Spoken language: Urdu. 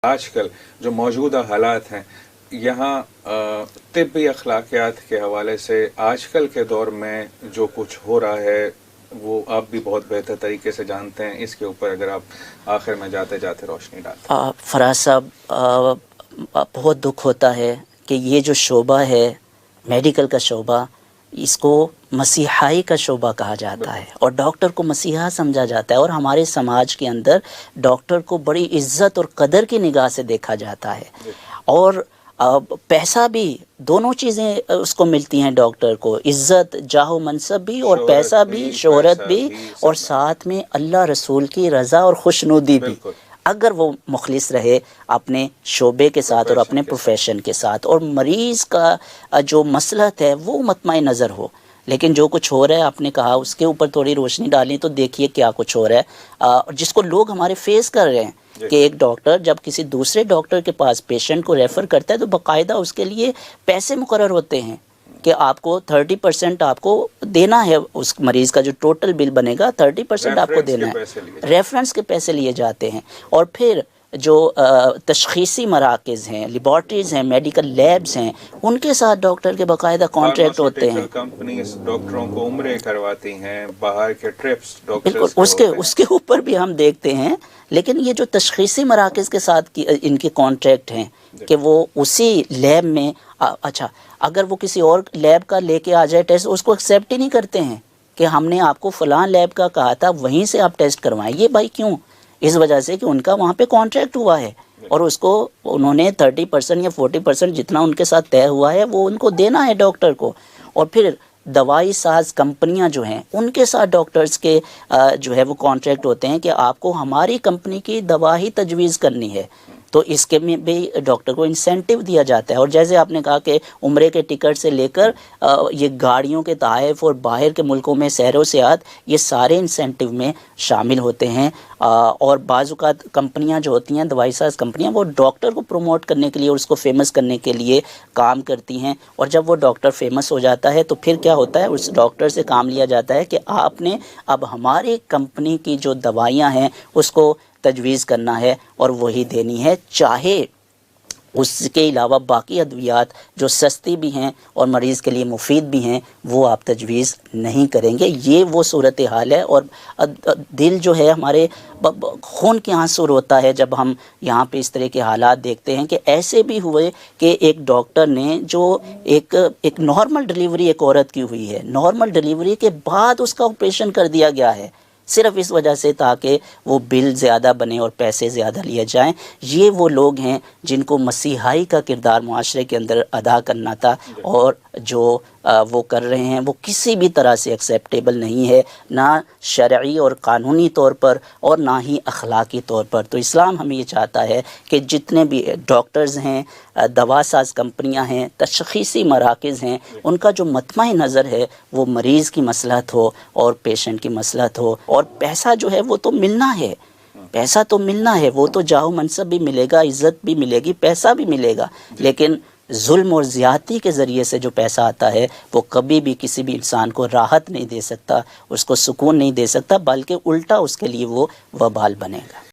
آج کل جو موجودہ حالات ہیں یہاں طبی اخلاقیات کے حوالے سے آج کل کے دور میں جو کچھ ہو رہا ہے وہ آپ بھی بہت بہتر طریقے سے جانتے ہیں. اس کے اوپر اگر آپ آخر میں جاتے جاتے روشنی ڈالتے ہیں. فراز صاحب، بہت دکھ ہوتا ہے کہ یہ جو شعبہ ہے میڈیکل کا شعبہ، اس کو مسیحائی کا شعبہ کہا جاتا ہے اور ڈاکٹر کو مسیحا سمجھا جاتا ہے، اور ہمارے سماج کے اندر ڈاکٹر کو بڑی عزت اور قدر کی نگاہ سے دیکھا جاتا ہے، اور پیسہ بھی، دونوں چیزیں اس کو ملتی ہیں ڈاکٹر کو، عزت، جاہ و منصب بھی اور پیسہ بھی، شہرت بھی، اور ساتھ میں اللہ رسول کی رضا اور خوشنودی بھی، اگر وہ مخلص رہے اپنے شعبے کے ساتھ اور اپنے پروفیشن کے ساتھ، اور مریض کا جو مصلحت ہے وہ مطمئن نظر ہو. لیکن جو کچھ ہو رہا ہے، آپ نے کہا اس کے اوپر تھوڑی روشنی ڈالیں تو دیکھیے کیا کچھ ہو رہا ہے، جس کو لوگ ہمارے فیس کر رہے ہیں کہ ایک ڈاکٹر جب کسی دوسرے ڈاکٹر کے پاس پیشنٹ کو ریفر کرتا ہے تو باقاعدہ اس کے لیے پیسے مقرر ہوتے ہیں کہ آپ کو 30% آپ کو دینا ہے، اس مریض کا جو ٹوٹل بل بنے گا 30% آپ کو دینا ہے. ریفرنس کے پیسے لیے جاتے ہیں. اور پھر جو تشخیصی مراکز ہیں، لیبارٹریز ہیں، میڈیکل لیبز ہیں، ان کے ساتھ ڈاکٹر کے باقاعدہ کانٹریکٹ ہوتے ہیں. کمپنیز ڈاکٹروں کو عمرے کرواتی ہیں، باہر کے ٹرپس بالکل اس کے اوپر بھی ہم دیکھتے ہیں. لیکن یہ جو تشخیصی مراکز کے ساتھ ان کے کانٹریکٹ ہیں کہ وہ اسی لیب میں، اچھا اگر وہ کسی اور لیب کا لے کے آ جائے ٹیسٹ، اس کو ایکسیپٹ ہی نہیں کرتے ہیں کہ ہم نے آپ کو فلاں لیب کا کہا تھا وہیں سے آپ ٹیسٹ کروائیں. یہ بھائی کیوں؟ اس وجہ سے کہ ان کا وہاں پہ کانٹریکٹ ہوا ہے اور اس کو انہوں نے 30% یا 40% جتنا ان کے ساتھ طے ہوا ہے وہ ان کو دینا ہے ڈاکٹر کو. اور پھر دوائی ساز کمپنیاں جو ہیں ان کے ساتھ ڈاکٹرز کے جو ہے وہ کانٹریکٹ ہوتے ہیں کہ آپ کو ہماری کمپنی کی دوا ہی تجویز کرنی ہے، تو اس کے میں بھی ڈاکٹر کو انسینٹیو دیا جاتا ہے. اور جیسے آپ نے کہا کہ عمرے کے ٹکٹ سے لے کر یہ گاڑیوں کے تحائف اور باہر کے ملکوں میں سیر و سیاحت، یہ سارے انسینٹیو میں شامل ہوتے ہیں. اور بعض اوقات کمپنیاں جو ہوتی ہیں، دوائی ساز کمپنیاں، وہ ڈاکٹر کو پروموٹ کرنے کے لیے اور اس کو فیمس کرنے کے لیے کام کرتی ہیں. اور جب وہ ڈاکٹر فیمس ہو جاتا ہے تو پھر کیا ہوتا ہے، اس ڈاکٹر سے کام لیا جاتا ہے کہ آپ نے اب ہماری کمپنی کی جو دوائیاں ہیں اس کو تجویز کرنا ہے اور وہی دینی ہے، چاہے اس کے علاوہ باقی ادویات جو سستی بھی ہیں اور مریض کے لیے مفید بھی ہیں وہ آپ تجویز نہیں کریں گے. یہ وہ صورتحال ہے. اور دل جو ہے ہمارے خون کے آنسو روتا ہے جب ہم یہاں پہ اس طرح کے حالات دیکھتے ہیں کہ ایسے بھی ہوئے کہ ایک ڈاکٹر نے جو ایک نارمل ڈلیوری ایک عورت کی ہوئی ہے، نارمل ڈلیوری کے بعد اس کا آپریشن کر دیا گیا ہے صرف اس وجہ سے تاکہ وہ بل زیادہ بنے اور پیسے زیادہ لیے جائیں. یہ وہ لوگ ہیں جن کو مسیحائی کا کردار معاشرے کے اندر ادا کرنا تھا، اور جو وہ کر رہے ہیں وہ کسی بھی طرح سے ایکسیپٹیبل نہیں ہے، نہ شرعی اور قانونی طور پر اور نہ ہی اخلاقی طور پر. تو اسلام ہمیں یہ چاہتا ہے کہ جتنے بھی ڈاکٹرز ہیں، دوا ساز کمپنیاں ہیں، تشخیصی مراکز ہیں، ان کا جو مطمع نظر ہے وہ مریض کی مصلحت ہو اور پیشنٹ کی مصلحت ہو. اور پیسہ جو ہے وہ تو ملنا ہے، پیسہ تو ملنا ہے، وہ تو جاہ و منصب بھی ملے گا، عزت بھی ملے گی، پیسہ بھی ملے گا. لیکن ظلم اور زیادتی کے ذریعے سے جو پیسہ آتا ہے وہ کبھی بھی کسی بھی انسان کو راحت نہیں دے سکتا، اس کو سکون نہیں دے سکتا، بلکہ الٹا اس کے لیے وہ وبال بنے گا.